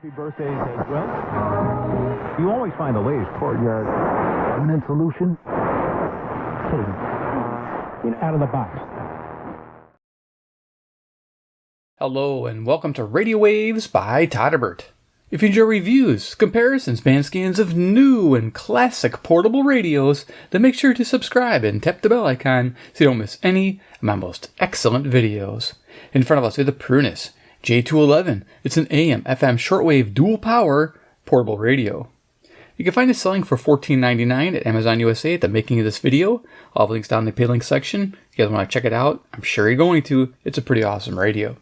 Happy birthdays as well. You always find the latest courtyard permanent solution. Out of the box. Hello and welcome to Radio Waves by Todderbert. If you enjoy reviews, comparisons, band scans of new and classic portable radios, then make sure to subscribe and tap the bell icon so you don't miss any of my most excellent videos. In front of us we have the Prunus J-211. It's an AM/FM shortwave dual power portable radio. You can find it selling for $14.99 at Amazon USA at the making of this video. I'll have links down in the pay link section. If you guys want to check it out, I'm sure you're going to. It's a pretty awesome radio.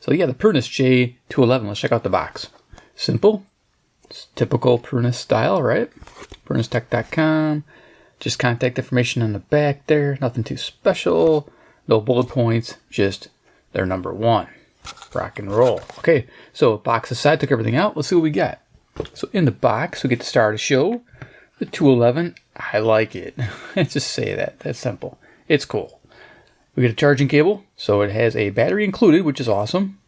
So yeah, the Prunus J-211. Let's check out the box. Simple. It's typical Prunus style, right? PrunusTech.com. Just contact information on the back there. Nothing too special. No bullet points. Just their number one. Rock and roll. Okay, so box aside, took everything out. Let's see what we got. So in the box, we get to start a show. The 211. I like it. Let's just say that. That's simple. It's cool. We get a charging cable. So it has a battery included, which is awesome.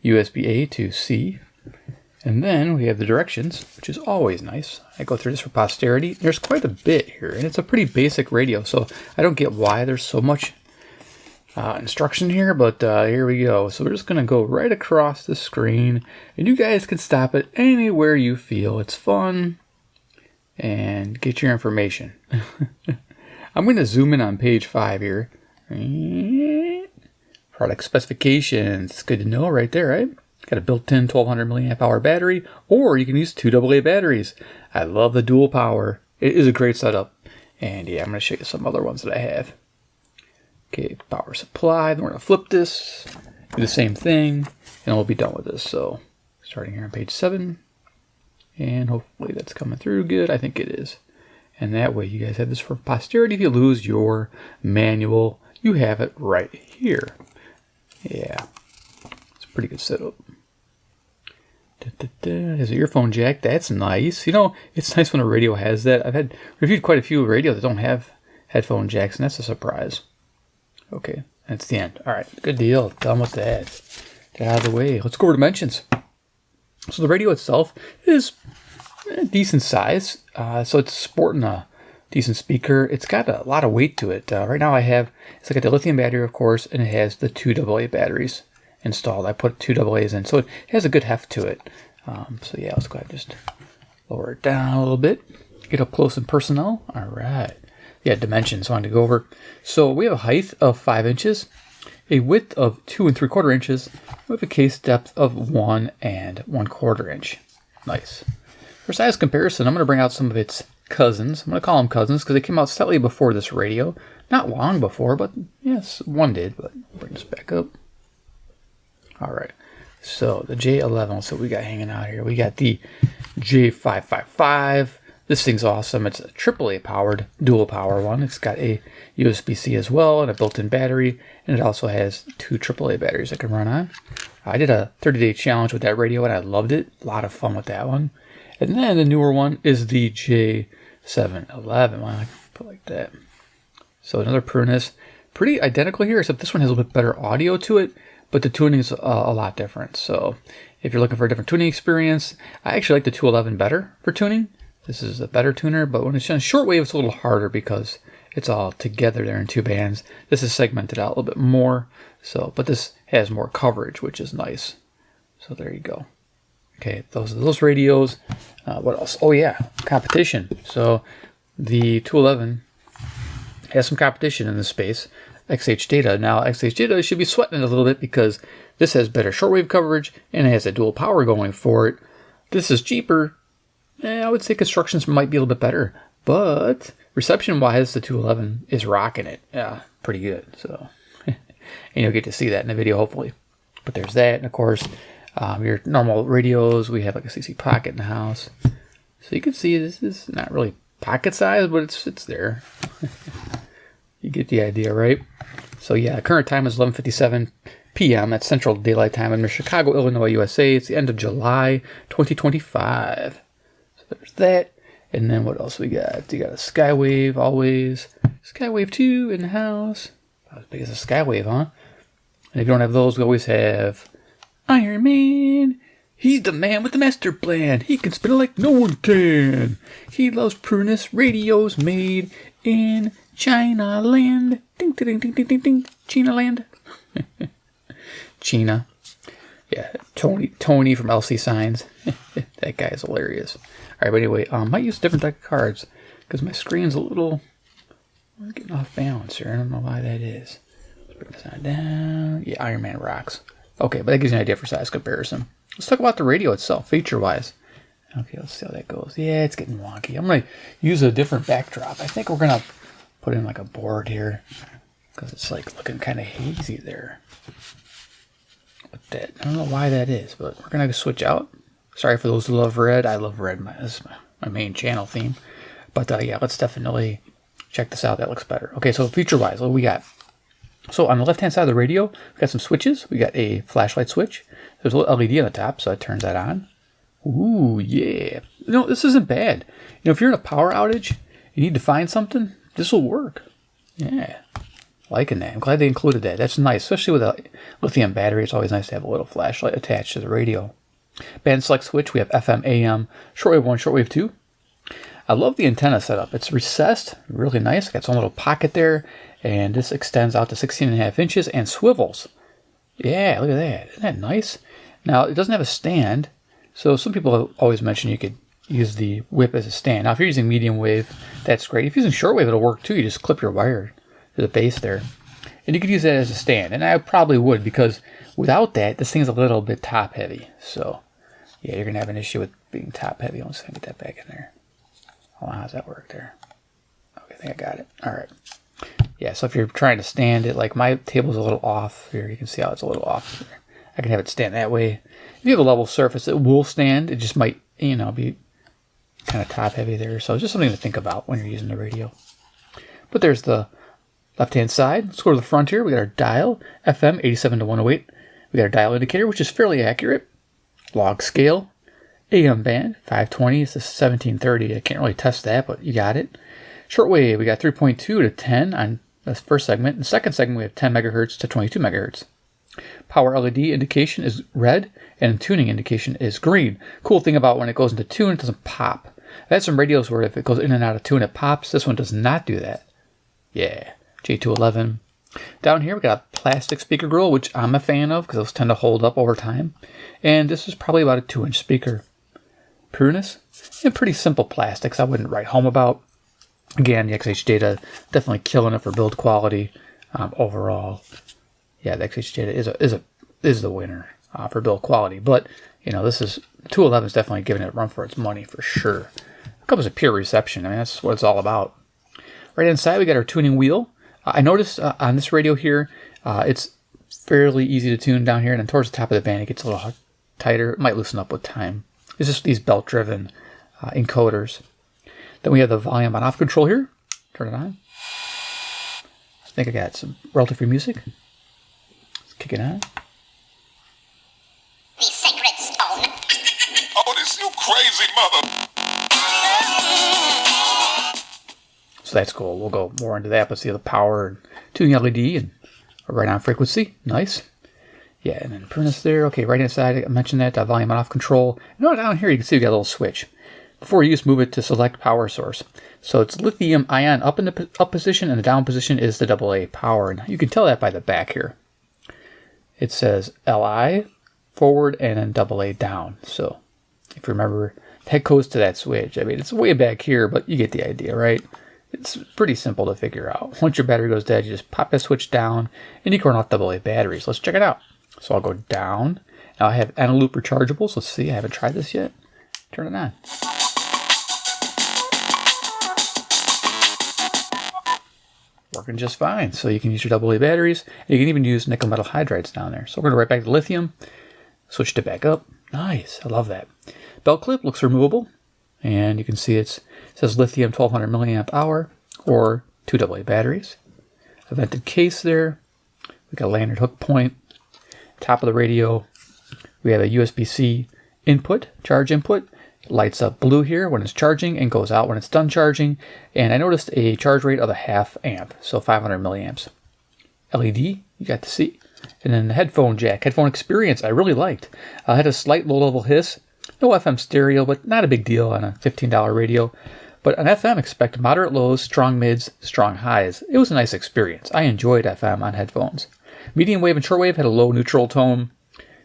USB-A to C. And then we have the directions, which is always nice. I go through this for posterity. There's quite a bit here, and it's a pretty basic radio, so I don't get why there's so much instruction here, but here we go. So we're just going to go right across the screen, and you guys can stop it anywhere you feel it's fun and get your information. I'm going to zoom in on page 5 here. Product specifications. It's good to know right there, right? Got a built-in 1200 milliamp hour battery, or you can use 2 AA batteries. I love the dual power. It is a great setup. And yeah, I'm going to show you some other ones that I have. Okay, power supply. Then we're going to flip this, do the same thing, and we'll be done with this. So starting here on page 7, and hopefully that's coming through good. I think it is. And that way you guys have this for posterity. If you lose your manual, you have it right here. Yeah, it's a pretty good setup. There's an earphone jack. That's nice. You know, it's nice when a radio has that. I've reviewed quite a few radios that don't have headphone jacks, and that's a surprise. Okay, that's the end. All right, good deal. Done with that. Get out of the way. Let's go over dimensions. So the radio itself is a decent size. So it's sporting a decent speaker. It's got a lot of weight to it. Right now it's got the lithium battery, of course, and it has the 2 AA batteries installed. I put 2 AA's in, so it has a good heft to it. So yeah, let's go ahead and just lower it down a little bit. Get up close and personal. All right. Yeah, dimensions I wanted to go over. So we have a height of 5 inches, a width of 2 3/4 inches, with a case depth of 1 1/4 inch. Nice. For size comparison, I'm going to bring out some of its cousins. I'm going to call them cousins because they came out slightly before this radio. Not long before, but yes, one did. But I'll bring this back up. All right. So the J11, so we got hanging out here. We got the J555. This thing's awesome. It's a AAA powered, dual power one. It's got a USB-C as well and a built-in battery. And it also has 2 AAA batteries that can run on. I did a 30-day challenge with that radio and I loved it. A lot of fun with that one. And then the newer one is the J711. Well, I can put it like that. So another Prunus. Pretty identical here, except this one has a little bit better audio to it. But the tuning is a lot different. So if you're looking for a different tuning experience, I actually like the 211 better for tuning. This is a better tuner, but when it's on shortwave, it's a little harder because it's all together there in 2 bands. This is segmented out a little bit more. So, but this has more coverage, which is nice. So there you go. Okay, those are those radios. What else? Oh yeah, competition. So the 211 has some competition in this space. XH Data. Now, XH Data should be sweating it a little bit because this has better shortwave coverage and it has a dual power going for it. This is cheaper. I would say constructions might be a little bit better, but reception-wise, the 211 is rocking it. Yeah, pretty good. So, and you'll get to see that in the video, hopefully. But there's that, and of course, your normal radios. We have like a CC Pocket in the house, so you can see this is not really pocket size, but it's there. You get the idea, right? So yeah, the current time is 11:57 p.m. That's Central Daylight Time in Chicago, Illinois, USA. It's the end of July 2025. So there's that. And then what else we got? You got a Skywave, always. Skywave 2 in the house. Not as big as a Skywave, huh? And if you don't have those, we always have Iron Man, He's the man with the master plan. He can spin it like no one can. He loves Prunus radios made in China land. Ding, ding, ding, ding, ding, ding. China land. China. Yeah, Tony from LC Signs. That guy is hilarious. All right, but anyway, I might use a different deck of cards because my screen's a little getting off balance here. I don't know why that is. Let's bring this on down. Yeah, Iron Man rocks. Okay, but that gives you an idea for size comparison. Let's talk about the radio itself, feature-wise. Okay, let's see how that goes. Yeah, it's getting wonky. I'm going to use a different backdrop. I think we're going to put in like a board here because it's like looking kind of hazy there. With that, I don't know why that is, but we're going to switch out. Sorry for those who love red. I love red. This is my main channel theme. But yeah, let's definitely check this out. That looks better. Okay, so feature-wise, what do we got? So on the left-hand side of the radio, we got some switches. We got a flashlight switch. There's a little LED on the top, so it turns that on. Ooh, yeah. You know, this isn't bad. You know, if you're in a power outage, you need to find something, this will work. Yeah, liking that. I'm glad they included that. That's nice, especially with a lithium battery. It's always nice to have a little flashlight attached to the radio. Band select switch, we have FM, AM, shortwave 1, shortwave 2. I love the antenna setup. It's recessed, really nice. Got its own little pocket there, and this extends out to 16.5 inches and swivels. Yeah, look at that. Isn't that nice? Now, it doesn't have a stand, so some people have always mentioned you could use the whip as a stand. Now, if you're using medium wave, that's great. If you're using shortwave, it'll work too. You just clip your wire to the base there. And you could use that as a stand, and I probably would, because without that, this thing's a little bit top-heavy. So, yeah, you're going to have an issue with being top-heavy. Let's get that back in there. Hold on, how's that work there? Okay, I think I got it. All right. Yeah, so if you're trying to stand it, like my table's a little off here. You can see how it's a little off there. I can have it stand that way. If you have a level surface, it will stand. It just might, you know, be kind of top-heavy there. So it's just something to think about when you're using the radio. But there's the left-hand side. Let's go to the front here. We got our dial, FM 87 to 108. We got our dial indicator, which is fairly accurate. Log scale. AM band, 520 is to 1730. I can't really test that, but you got it. Shortwave, we got 3.2 to 10 on the first segment. In the second segment, we have 10 megahertz to 22 megahertz. Power LED indication is red, and tuning indication is green. Cool thing about when it goes into tune, it doesn't pop. I've had some radios where if it goes in and out of tune, it pops. This one does not do that. Yeah, J-211. Down here, we got a plastic speaker grill, which I'm a fan of because those tend to hold up over time. And this is probably about a 2-inch speaker. Prunus, and pretty simple plastics I wouldn't write home about. Again, the XH data definitely killing it for build quality overall. Yeah, the XH data is the winner for build quality. But you know, this is 211 is definitely giving it a run for its money for sure. It comes with pure reception. I mean, that's what it's all about. Right inside, we got our tuning wheel. I noticed on this radio here, it's fairly easy to tune down here, and then towards the top of the band, it gets a little tighter. It might loosen up with time. It's just these belt-driven encoders. Then we have the volume on-off control here. Turn it on. I think I got some royalty-free music. Let's kick it on. The sacred stone. Oh, this you crazy mother. So that's cool. We'll go more into that, but see the power and tuning LED and a right-on frequency. Nice. Yeah, and then Prunus there. Okay, right inside, I mentioned that, volume on-off control. And down here, you can see we got a little switch. Before you just move it to select power source. So it's lithium ion up in the up position, and the down position is the AA power. And you can tell that by the back here. It says LI forward and then AA down. So if you remember, that goes to that switch. I mean, it's way back here, but you get the idea, right? It's pretty simple to figure out. Once your battery goes dead, you just pop that switch down, and you can run off AA batteries. Let's check it out. So I'll go down. Now I have anti-loop rechargeables. Let's see. I haven't tried this yet. Turn it on. Working just fine. So you can use your AA batteries. And you can even use nickel metal hydrides down there. So we're going to right back to lithium. Switch it back up. Nice. I love that. Belt clip looks removable. And you can see it says lithium 1200 milliamp hour or 2 AA batteries. A vented case there. We got a lanyard hook point. Top of the radio, we have a USB-C input, charge input. It lights up blue here when it's charging and goes out when it's done charging. And I noticed a charge rate of a 0.5 amp, so 500 milliamps. LED, you got to see. And then the headphone jack, headphone experience, I really liked. Had a slight low-level hiss. No FM stereo, but not a big deal on a $15 radio. But on FM, expect moderate lows, strong mids, strong highs. It was a nice experience. I enjoyed FM on headphones. Medium wave and shortwave had a low neutral tone.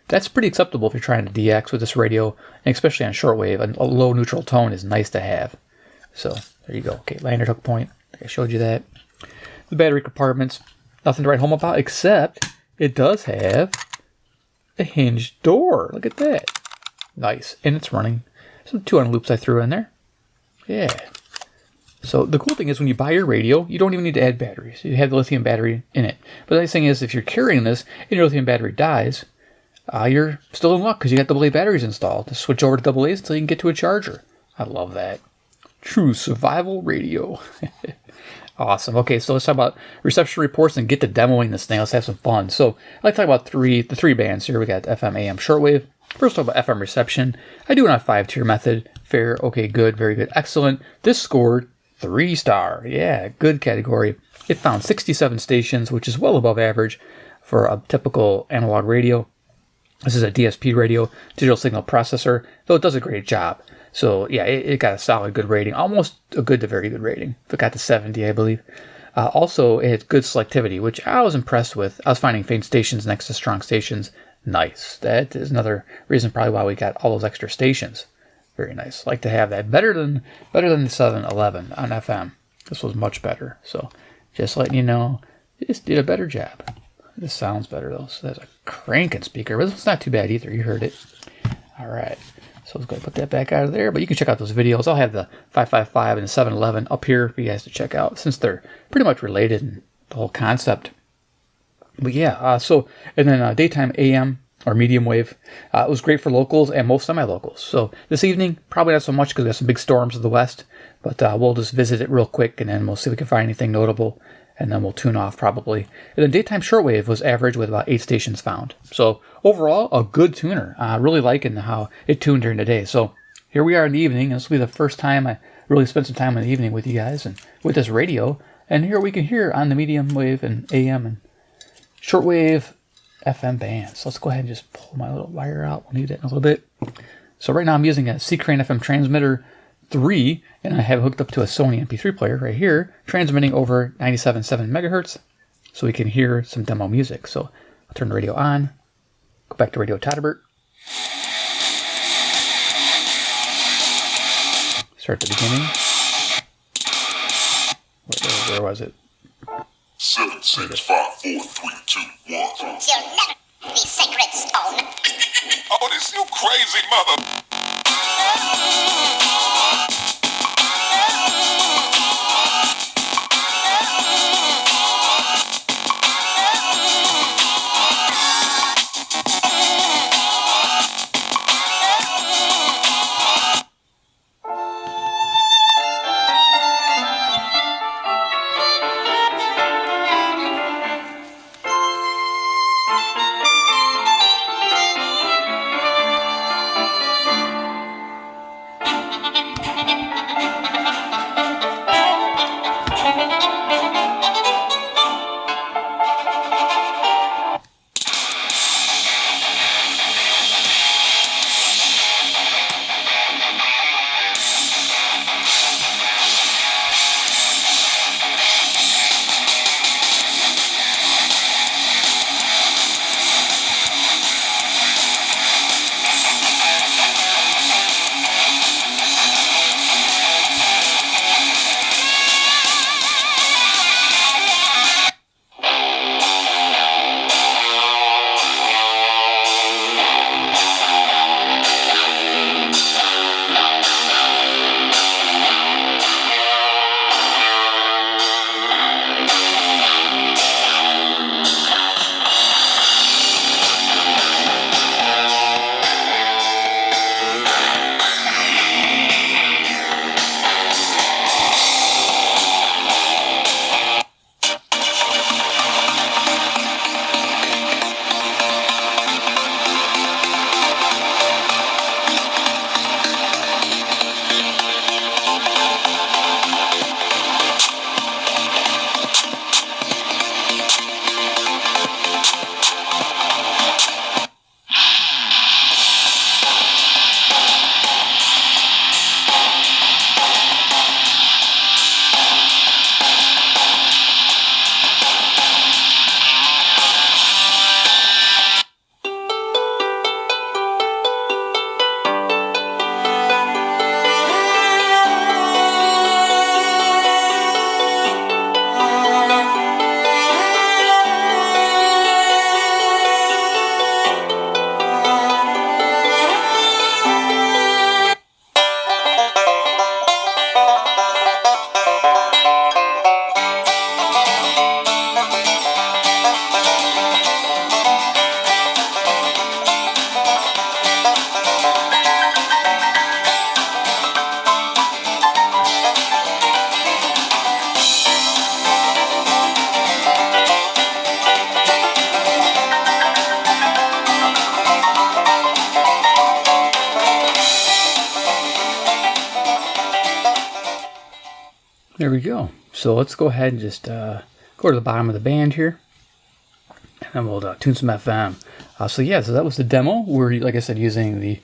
That's pretty acceptable if you're trying to DX with this radio, and especially on shortwave. A low neutral tone is nice to have. So there you go. Okay, lanyard hook point. I showed you that. The battery compartments, nothing to write home about, except it does have a hinged door. Look at that. Nice. And it's running some 200 loops I threw in there. Yeah. So the cool thing is when you buy your radio, you don't even need to add batteries. You have the lithium battery in it. But the nice thing is if you're carrying this and your lithium battery dies, you're still in luck because you got AA batteries installed to switch over to AA's until you can get to a charger. I love that. True survival radio. Awesome. Okay, so let's talk about reception reports and get to demoing this thing. Let's have some fun. So I'd like to talk about the three bands here. We got FM, AM, shortwave. First, talk about FM reception. I do it on a 5-tier method. Fair, okay, good, very good, excellent. This scored 3-star. Yeah, good category. It found 67 stations, which is well above average for a typical analog radio. This is a DSP radio, digital signal processor, though it does a great job. So yeah, it got a solid good rating, almost a good to very good rating. It got to 70, I believe. Also, it had good selectivity, which I was impressed with. I was finding faint stations next to strong stations. Nice. That is another reason probably why we got all those extra stations. Very nice. Like to have that. Better than the 711 on FM. This was much better. So just letting you know, it just did a better job. This sounds better though. So that's a cranking speaker. But it's not too bad either. You heard it. All right. So let's go put that back out of there. But you can check out those videos. I'll have the 555 and the 711 up here for you guys to check out since they're pretty much related in the whole concept. But yeah, and then daytime AM or medium wave. It was great for locals and most semi-locals. So this evening, probably not so much because we have some big storms to the west. But we'll just visit it real quick and then we'll see if we can find anything notable. And then we'll tune off probably. And then daytime shortwave was average with about 8 stations found. So overall, a good tuner. Really liking how it tuned during the day. So here we are in the evening. This will be the first time I really spent some time in the evening with you guys and with this radio. And here we can hear on the medium wave and AM and shortwave FM bands. So let's go ahead and just pull my little wire out. We'll need it in a little bit. So right now I'm using a C-Crane FM transmitter 3, and I have it hooked up to a Sony MP3 player right here, transmitting over 97.7 megahertz, so we can hear some demo music. So I'll turn the radio on, go back to Radio Todderbert, start at the beginning. Where was it? 7, 6, 5, 4, 3, 2, 1. You'll never be sacred stone. Oh, this you crazy mother. There we go. So let's go ahead and just go to the bottom of the band here. And then we'll tune some FM. So that was the demo. We're, like I said, using the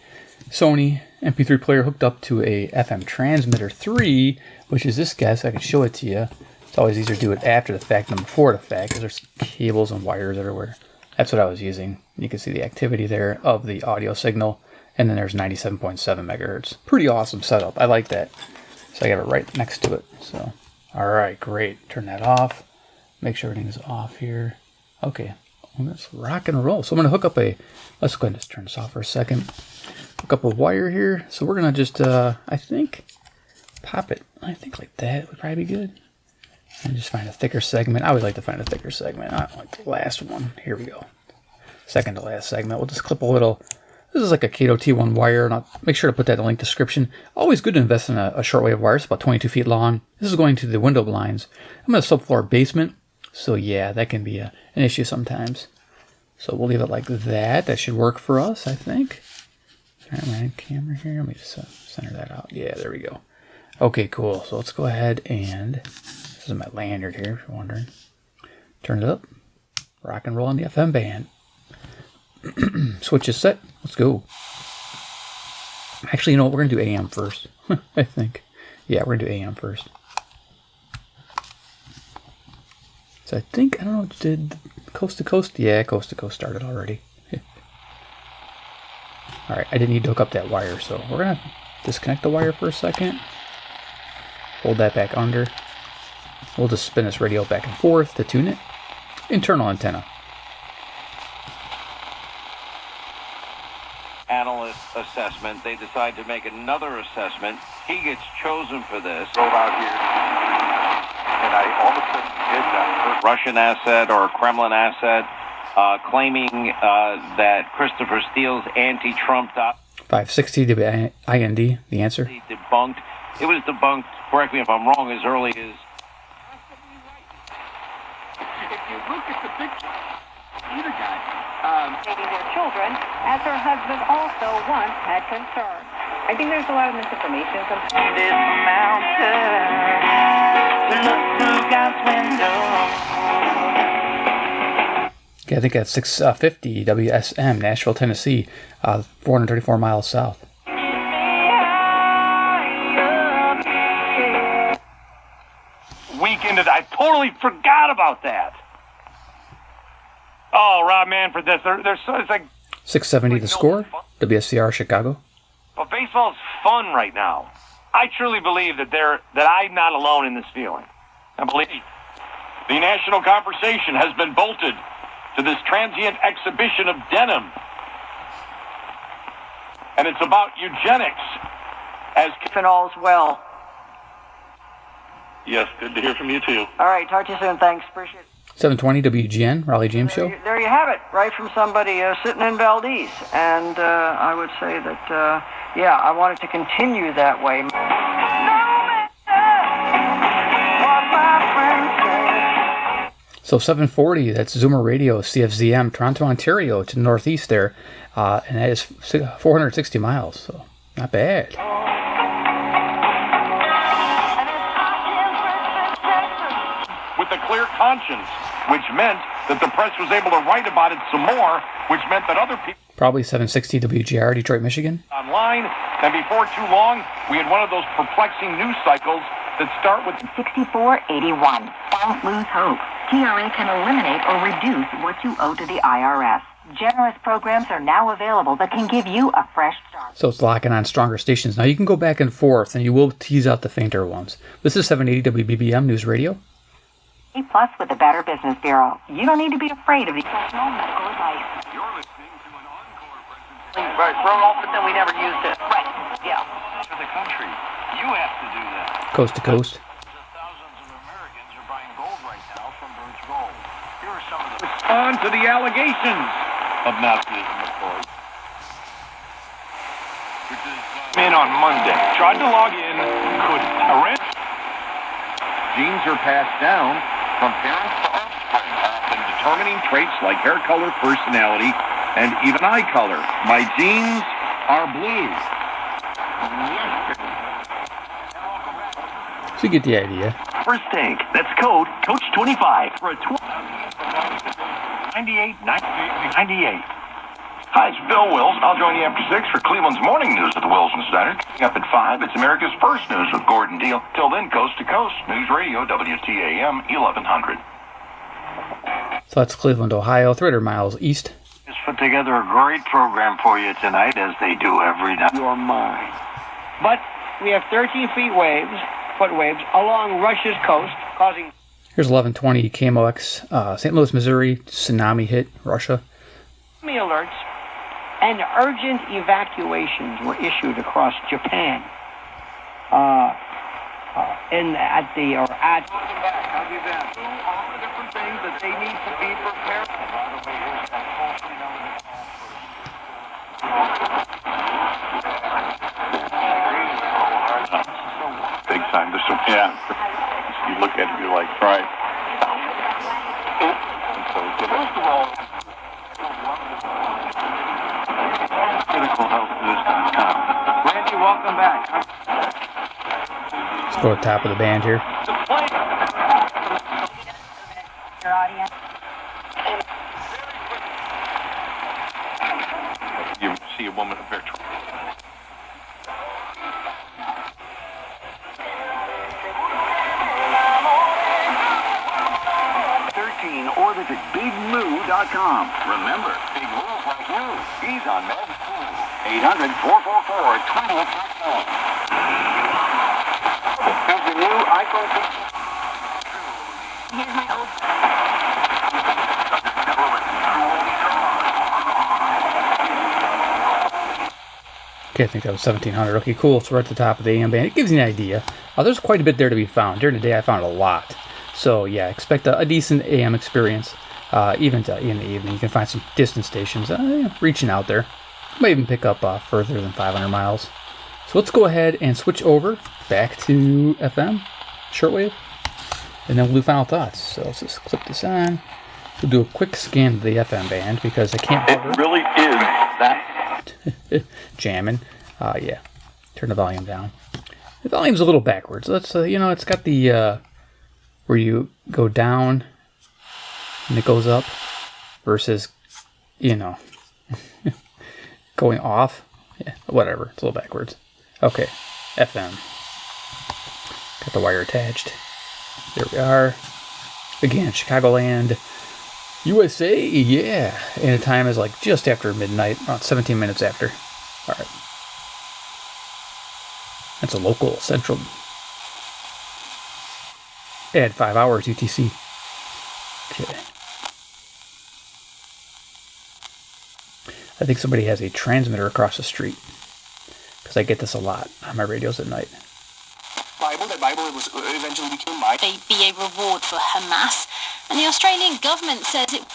Sony MP3 player hooked up to a FM transmitter 3, which is this guy, so I can show it to you. It's always easier to do it after the fact than before the fact, because there's cables and wires everywhere. That's what I was using. You can see the activity there of the audio signal, and then there's 97.7 megahertz. Pretty awesome setup. I like that. So I got it right next to it. So, all right, great. Turn that off. Make sure everything is off here. Okay, well, let's rock and roll. So I'm gonna hook up let's go ahead and just turn this off for a second. Hook up a wire here. So we're gonna just, I think, pop it. I think like that would probably be good. And just find a thicker segment. I always like to find a thicker segment. I don't like the last one. Here we go. Second to last segment. We'll just clip a little. This is like a Kato T1 wire, and I'll make sure to put that in the link description. Always good to invest in a shortwave wire. It's about 22 feet long. This is going to the window blinds. I'm in a subfloor basement, so yeah, that can be an issue sometimes. So we'll leave it like that. That should work for us, I think. All right, my camera here. Let me just center that out. Yeah, there we go. Okay, cool. So let's go ahead and, this is my lanyard here, if you're wondering. Turn it up. Rock and roll on the FM band. Switch is set. Let's go. Actually, you know what? We're going to do AM first. I think. Yeah, we're going to do AM first. So I think, I don't know, did Coast to Coast? Yeah, Coast to Coast started already. Alright, I didn't need to hook up that wire, so we're going to disconnect the wire for a second. Hold that back under. We'll just spin this radio back and forth to tune it. Internal antenna. Analyst assessment. They decide to make another assessment. He gets chosen for this. Rolled out here. And I all of a sudden did that. Russian asset or Kremlin asset, claiming that Christopher Steele's anti-Trump 560 to be IND, the answer. Debunked. It was debunked, correct me if I'm wrong, as early as... If you look at the picture, either guy, their children, as her husband also once had concern. I think there's a lot of misinformation. This mountain, look through God's window. Okay, I think that's 650 WSM, Nashville, Tennessee, 434 miles south. Weekended. I totally forgot about that. Oh, Rob Manfred, it's like 670 the score, WSCR Chicago. But baseball's fun right now. I truly believe that I'm not alone in this feeling. I believe the national conversation has been bolted to this transient exhibition of denim. And it's about eugenics as... And all's well. Yes, good to hear from you too. All right, talk to you soon. Thanks. Appreciate it. 720 WGN, Raleigh James Show. There you have it, right from somebody sitting in Valdez. And I would say that, yeah, I want it to continue that way. So 740, that's Zoomer Radio, CFZM, Toronto, Ontario, to the northeast there. And that is 460 miles, so not bad. With a clear conscience, which meant that the press was able to write about it some more, which meant that other people... Probably 760 WGR, Detroit, Michigan. ...online, and before too long, we had one of those perplexing news cycles that start with... 6481. Don't lose hope. TRA can eliminate or reduce what you owe to the IRS. Generous programs are now available that can give you a fresh start. So it's locking on stronger stations. Now you can go back and forth, and you will tease out the fainter ones. This is 780 WBBM News Radio. Plus with the Better Business Bureau. You don't need to be afraid of the medical advice. You're listening to an encore presentation. Right, wrote off, but then we never used it. Right, yeah. To the country. You have to do that. Coast to coast. Thousands of Americans are buying gold right now from Birch Gold. Here are some of the... Respond to the allegations of Nazism, of course. Which is... in on Monday. Tried to log in, couldn't. Arrest. Genes are passed down from parents to offspring, often determining traits like hair color, personality, and even eye color. My genes are blue. So you get the idea. First take. That's code Coach25 for a 98. Hi, it's Bill Wills. I'll join you after 6 for Cleveland's morning news at the Wilson Center. Up at 5, it's America's First News with Gordon Deal. Till then, coast to coast. News Radio, WTAM 1100. So that's Cleveland, Ohio, 300 miles east. Just put together a great program for you tonight, as they do every night. You're mine. But we have 13 foot waves along Russia's coast, causing... Here's 1120 KMOX, St. Louis, Missouri, tsunami hit Russia. Tsunami alerts and urgent evacuations were issued across Japan. Welcome back. I'll be back. All the different things that they need to be prepared for. By the way, here's that toll-free number. Big time. Yeah. You look at it, you're like, right. First of all, criticalhealthnews.com. Randy, welcome back. Let's go to the top of the band here. Your audience. You see a woman up there. Or visit BigMoo.com. Remember, Big Moo's like you. He's on Med 800-444-2044. Here's the new iPhone 6. Here's my old... Okay, I think that was 1700. Okay, cool. So we're at the top of the AM band. It gives you an idea. There's quite a bit there to be found. During the day, I found a lot. So yeah, expect a decent AM experience. Even in the evening, you can find some distant stations reaching out there. Might even pick up further than 500 miles. So let's go ahead and switch over back to FM, shortwave, and then we'll do final thoughts. So let's just clip this on. We'll do a quick scan of the FM band because I can't cover. It really is that. Jamming. Yeah. Turn the volume down. The volume's a little backwards. Let's it's got the where you go down and it goes up versus going off. Yeah, whatever. It's a little backwards. Okay. FM. Got the wire attached. There we are. Again, Chicagoland, USA. Yeah. And the time is like just after midnight, about 17 minutes after. All right. That's a local central. Add 5 hours UTC. Okay. I think somebody has a transmitter across the street. Because I get this a lot on my radios at night. The Bible was eventually became mine. They'd be a reward for Hamas. And the Australian government says it...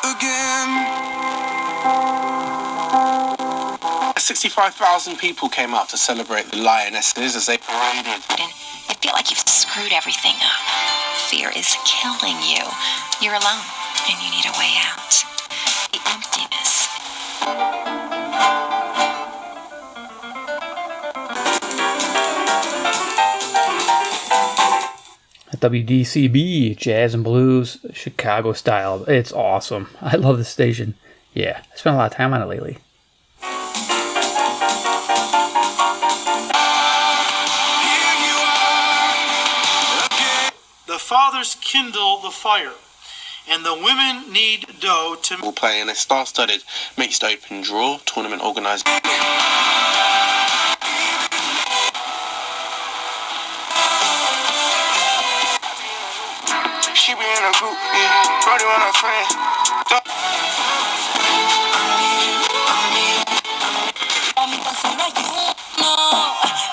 Again. 65,000 people came out to celebrate the lionesses as they paraded. I feel like you've screwed everything up. Fear is killing you. You're alone, and you need a way out. The emptiness. WDCB, Jazz and Blues, Chicago style. It's awesome. I love this station. Yeah, I spent a lot of time on it lately. The fathers kindle the fire, and the women need dough to... We'll play in a star-studded mixed open draw tournament organised... She be in a group, yeah, Brody and her friend.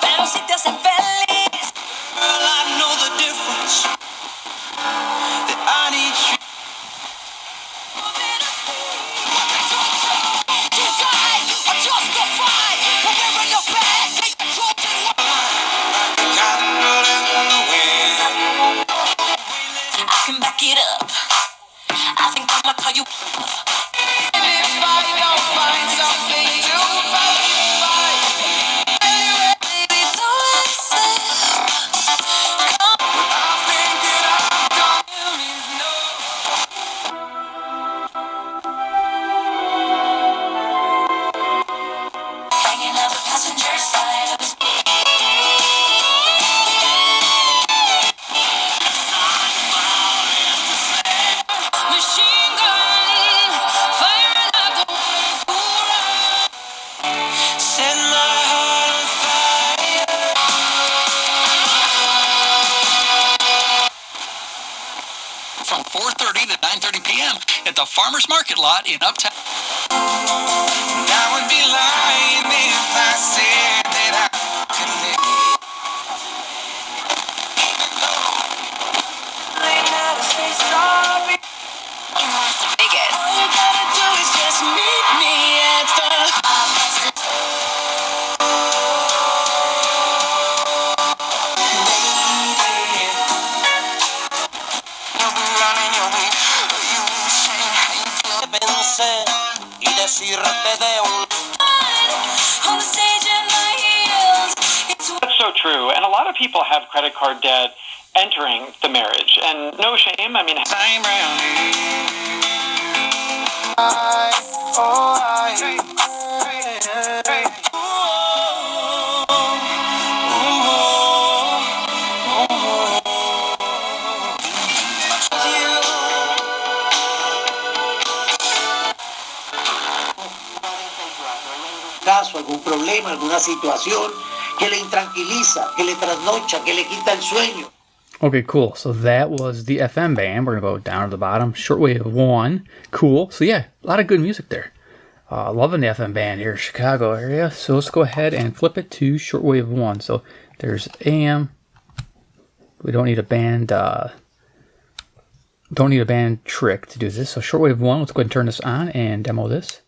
Pero si te hace feliz, girl, I know the difference. That I need you. I can back it up. I think I'm a at the Farmer's Market lot in Uptown. I would be lying if I said that I could live. Vegas. All you gotta do is just meet me at the That's so true, and a lot of people have credit card debt entering the marriage, and no shame. I mean, caso, algún problema, alguna situación que le intranquiliza, que le trasnocha, que le quita el sueño. Okay, cool. So that was the FM band. We're going to go down to the bottom. Shortwave 1. Cool. So yeah, a lot of good music there. Loving the FM band here in Chicago area. So let's go ahead and flip it to Shortwave 1. So there's AM. We don't need a band trick to do this. So Shortwave 1, let's go ahead and turn this on and demo this.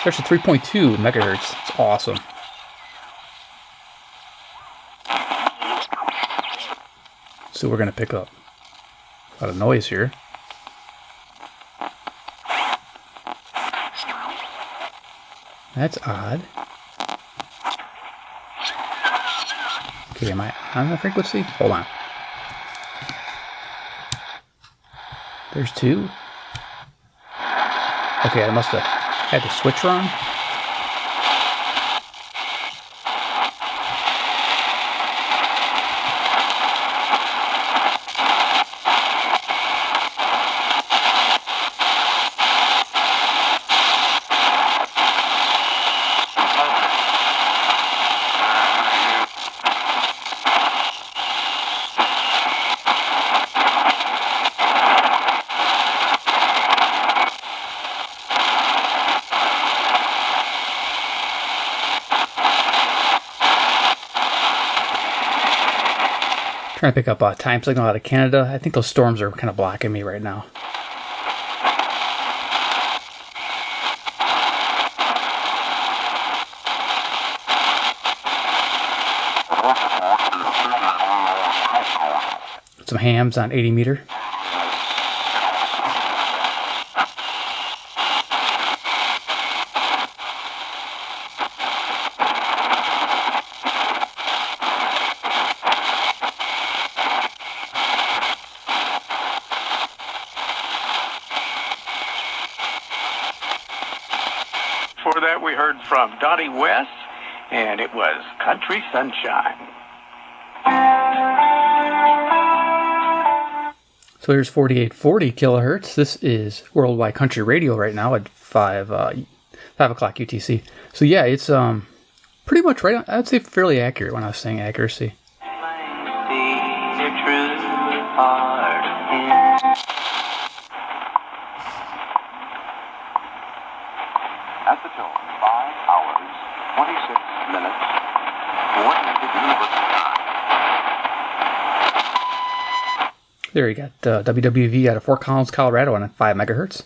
Starts at 3.2 megahertz. It's awesome. So we're going to pick up a lot of noise here. That's odd. Okay, am I on the frequency? Hold on. There's 2. Okay, I must have had the switch wrong. Trying to pick up a time signal out of Canada. I think those storms are kind of blocking me right now. Some hams on 80 meter. Before that, we heard from Donnie West, and it was Country Sunshine. So here's 4840 kilohertz. This is Worldwide Country Radio right now at 5 o'clock UTC. So yeah, it's pretty much right on, I would say fairly accurate when I was saying accuracy. At the tone, 5 hours, 26 minutes, coordinated universal time. There you got WWV out of Fort Collins, Colorado on 5 megahertz.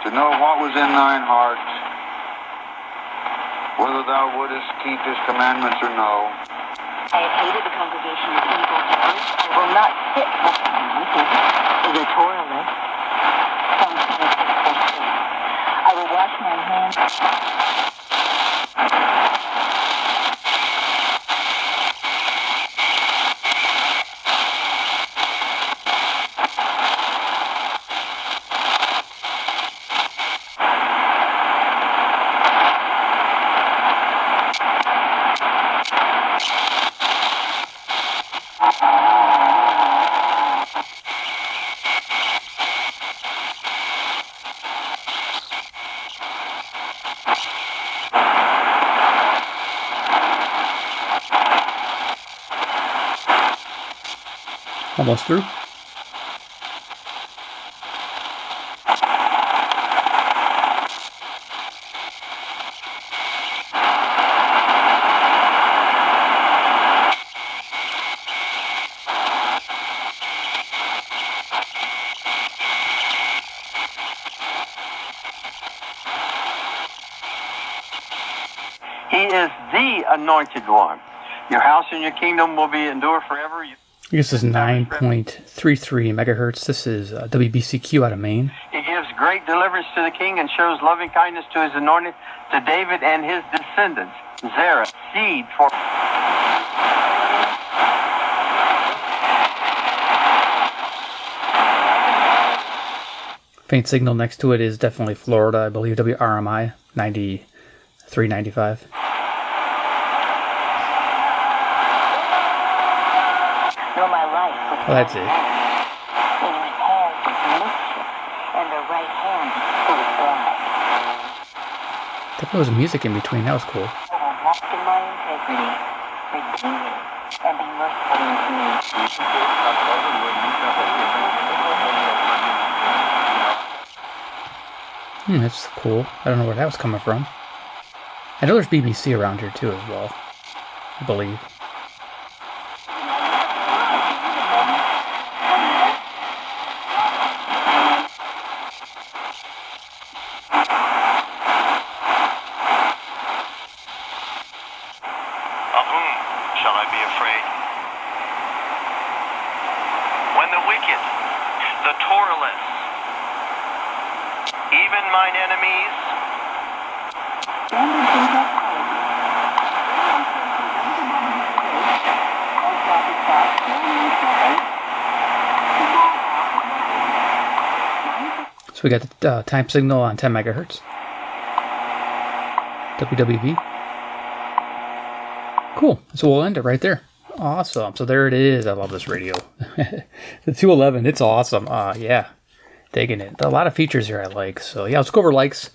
To know what was in thine heart, whether thou wouldest keep his commandments or no. I have hated the congregation of evil doers. I will not sit with them. Editorialist. Psalm 26:6. I will wash my hands. Almost through. He is the anointed one. Your house and your kingdom will be endure forever. This is 9.33 megahertz. This is WBCQ out of Maine. He gives great deliverance to the king and shows loving kindness to his anointed, to David and his descendants. Zerah, seed for... Faint signal next to it is definitely Florida, I believe, WRMI 93.95. Well, that's it. In his hands is mischief, and the right hand is full of wrath. There was music in between. That was cool. I will walk in my integrity, redeem me, and be merciful unto me. That's cool. I don't know where that was coming from. I know there's BBC around here too as well, I believe. Of whom shall I be afraid? When the wicked, the Toraless, even mine enemies, So we got the time signal on 10 megahertz. WWV. Cool. So we'll end it right there. Awesome. So there it is. I love this radio. The 211. It's awesome. Yeah. Digging it. A lot of features here I like. So yeah, let's go over likes,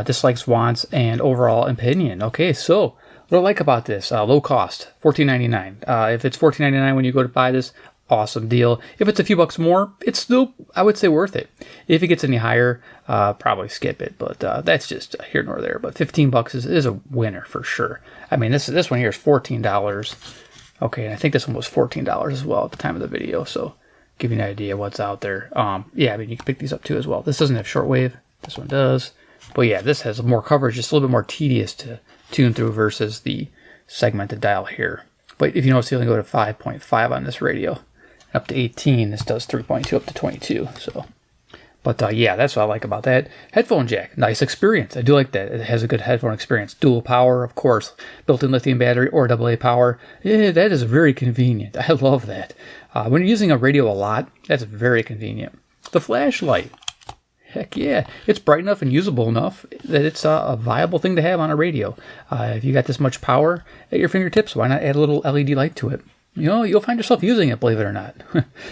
dislikes, wants, and overall opinion. Okay, so what do I like about this? Low cost, $14.99. If it's $14.99 when you go to buy this, awesome deal. If it's a few bucks more, it's still, I would say, worth it. If it gets any higher, probably skip it. But that's just here nor there. But $15 is a winner for sure. I mean, this one here is $14. Okay, and I think this one was $14 as well at the time of the video. So give you an idea what's out there. Yeah, I mean, you can pick these up too as well. This doesn't have shortwave. This one does. But yeah, this has more coverage. Just a little bit more tedious to tune through versus the segmented dial here. But if you notice, you only go to 5.5 on this radio. Up to 18, this does 3.2 up to 22. So, but yeah, that's what I like about that. Headphone jack, nice experience. I do like that. It has a good headphone experience. Dual power, of course, built-in lithium battery or AA power. Yeah, that is very convenient. I love that. When you're using a radio a lot, that's very convenient. The flashlight, heck yeah, it's bright enough and usable enough that it's a viable thing to have on a radio. If you got this much power at your fingertips, why not add a little LED light to it? You know, you'll find yourself using it, believe it or not.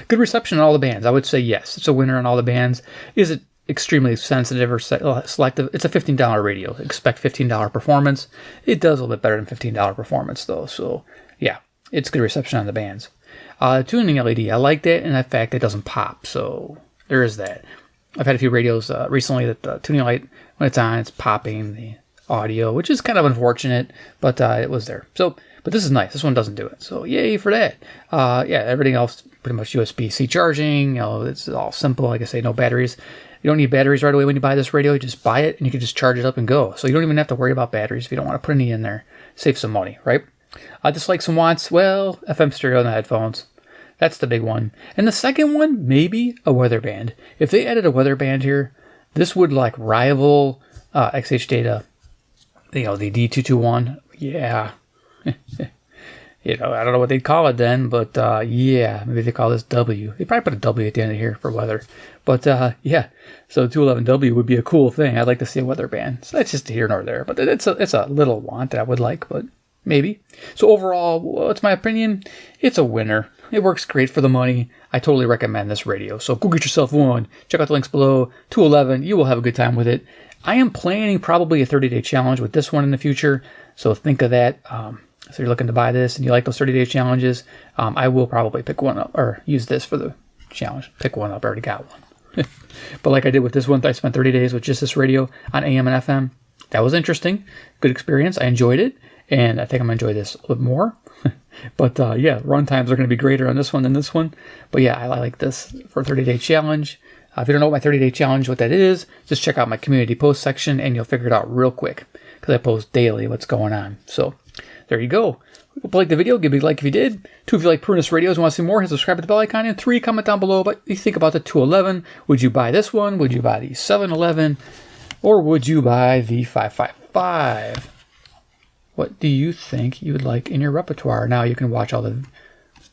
Good reception on all the bands. I would say yes, it's a winner on all the bands. Is it extremely sensitive or selective? It's a $15 radio. Expect $15 performance. It does a little bit better than $15 performance, though. So, yeah, it's good reception on the bands. Tuning LED, I like that, and the fact it doesn't pop. So, there is that. I've had a few radios recently that the tuning light, when it's on, it's popping the audio, which is kind of unfortunate, but it was there. So, but this is nice. This one doesn't do it. So yay for that. Yeah, everything else pretty much USB-C charging. You know, it's all simple. Like I say, no batteries. You don't need batteries right away when you buy this radio. You just buy it and you can just charge it up and go. So you don't even have to worry about batteries if you don't want to put any in there. Save some money, right? Dislikes and wants. Well, FM stereo and the headphones. That's the big one. And the second one, maybe a weather band. If they added a weather band here, this would like rival XH Data. You know, the D221. Yeah. You know, I don't know what they'd call it then, but yeah, maybe they call this W. They probably put a W at the end of here for weather. But yeah, so 211W would be a cool thing. I'd like to see a weather band. So that's just here nor there, but it's a little want that I would like, but maybe. So overall, what's my opinion? It's a winner. It works great for the money. I totally recommend this radio. So go get yourself one. Check out the links below. 211, you will have a good time with it. I am planning probably a 30-day challenge with this one in the future, so think of that. So you're looking to buy this and you like those 30-day challenges, I will probably pick one up or use this for the challenge. Pick one up. I already got one. But like I did with this one, I spent 30 days with just this radio on AM and FM. That was interesting. Good experience. I enjoyed it. And I think I'm going to enjoy this a little bit more. But yeah, run times are going to be greater on this one than this one. But yeah, I like this for a 30-day challenge. If you don't know what my 30-day challenge, what that is, just check out my community post section and you'll figure it out real quick. Because I post daily what's going on. So there you go. Hope you liked the video. Give me a like if you did. 2, if you like Prunus radios and want to see more, hit subscribe to the bell icon. And 3, comment down below what you think about the 211. Would you buy this one? Would you buy the 711? Or would you buy the 555? What do you think you would like in your repertoire? Now you can watch all the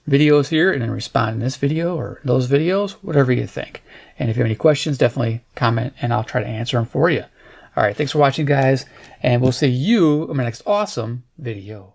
videos here and then respond in this video or those videos, whatever you think. And if you have any questions, definitely comment and I'll try to answer them for you. All right, thanks for watching, guys, and we'll see you in my next awesome video.